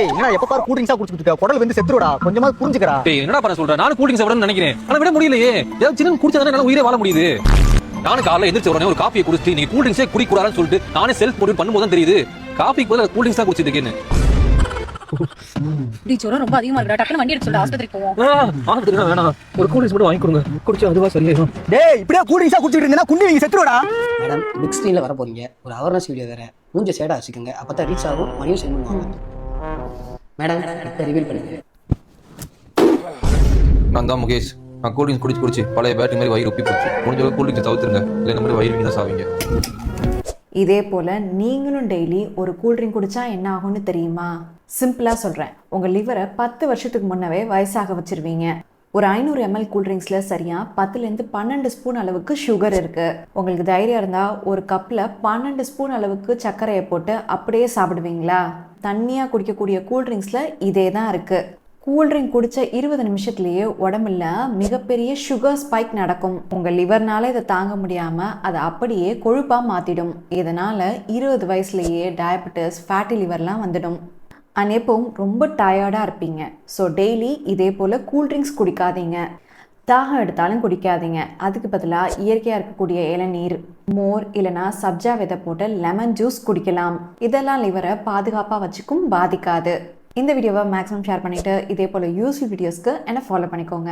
என்னடா எப்ப பாரு கூல் ட்ரிங்க்ஸா குடிச்சிட்டு இருக்க குடல் வந்து செத்துருடா கொஞ்சமா புரிஞ்சுக்கடா. டேய் என்னடா பண்ண சொல்ற? நானும் கூல் ட்ரிங்க்ஸ் சாப்பிடணும்னு நினைக்கிறேன். ஆனா விட முடியலையே. ஏதாவது சின்ன குடிச்சா தானே உயிரே வாழ முடியுது. நானும் காலைல எந்திரிச்ச உடனே ஒரு காஃபியை குடிச்சிட்டு நீ கூல் ட்ரிங்க்ஸே குடிக்க கூடாதுன்னு சொல்லிட்டு நானே செல்ஃப் மோட்டிவேட் பண்ணும்போது தான் தெரியுது காஃபிக்கு பதிலா கூல் ட்ரிங்க்ஸ் தான் குடிச்சிட்டு இருக்கேன்னு. டி ஜுரம் ரொம்ப அதிகமா இருக்குடா. டக்குனு வண்டி எடுத்து சொல்லிட்டு ஆஸ்பத்திரிக்கு போவோம். ஆஸ்பத்திரி வேணாம். ஒரு கூல் ட்ரிங்க்ஸ் மட்டும் வாங்கி கொடுங்க. குடிச்சா அதுவா சரியாயிடும். டேய் இப்படியே கூல் ட்ரிங்க்ஸா குடிச்சிட்டு இருந்தேன்னா குண்டி நீங்க செத்துருடா. மேடம் பிக் ஸ்க்ரீனில் வர போறீங்க, ஒரு அவேர்னஸ் வீடியோ வேறு, மூஞ்ச சேடாக வச்சுக்கோங்க, அப்போ தான் ரீச் ஆகும், மணியும் சென்ட் பண்ணுவாங்க. மேடம் இப்போ ரிவீல் பண்ணுங்க. நான் தான் முகேஷ். நான் கூல் ட்ரிங்க்ஸ் குடிச்சு பழைய பேட்டரி மாதிரி வயிறு உப்பி போச்சு. முடிஞ்ச அளவுக்கு கூல் ட்ரிங்க்ஸ் தவிர்த்துருங்க. இல்லை இந்த மாதிரி வயிறு வீணா சாவீங்க. இதே போல் நீங்களும் டெய்லி ஒரு கூல்ட்ரிங்க் குடித்தா என்ன ஆகும்னு தெரியுமா? சிம்பிளாக சொல்கிறேன், உங்கள் லிவரை 10 வருஷத்துக்கு முன்னவே வயசாக வச்சுருவீங்க. ஒரு 500 ml கூல்ட்ரிங்க்ஸில் சரியாக 10லேருந்து 12 ஸ்பூன் அளவுக்கு சுகர் இருக்குது. உங்களுக்கு தைரியம் இருந்தால் ஒரு கப்பில் 12 ஸ்பூன் அளவுக்கு சர்க்கரையை போட்டு அப்படியே சாப்பிடுவீங்களா? தண்ணியாக குடிக்கக்கூடிய கூல்ட்ரிங்க்ஸில் இதே தான் இருக்குது. கூல்ட்ரிங்க் குடித்த 20 நிமிஷத்துலேயே உடம்புல மிகப்பெரிய சுகர் ஸ்பைக் நடக்கும். உங்கள் லிவர்னால இதை தாங்க முடியாமல் அதை அப்படியே கொழுப்பாக மாற்றிடும். இதனால் 20 வயசுலேயே டயபெட்டிஸ், ஃபேட்டி லிவர்லாம் வந்துடும். அண்ட் எப்பவும் ரொம்ப டயர்டாக இருப்பீங்க. ஸோ டெய்லி இதே போல் கூல்ட்ரிங்க்ஸ் குடிக்காதீங்க. தாகம் எடுத்தாலும் குடிக்காதீங்க. அதுக்கு பதிலாக இயற்கையாக இருக்கக்கூடிய இளநீர், மோர் இல்லைனா சப்ஜா விதை போட்டு லெமன் ஜூஸ் குடிக்கலாம். இதெல்லாம் லிவரை பாதுகாப்பாக வச்சுக்கும், பாதிக்காது. இந்த வீடியோவை மேக்ஸிமம் ஷேர் பண்ணிவிட்டு இதே போல் யூஸ்ஃபுல் வீடியோஸ்க்கு என்னை ஃபாலோ பண்ணிக்கோங்க.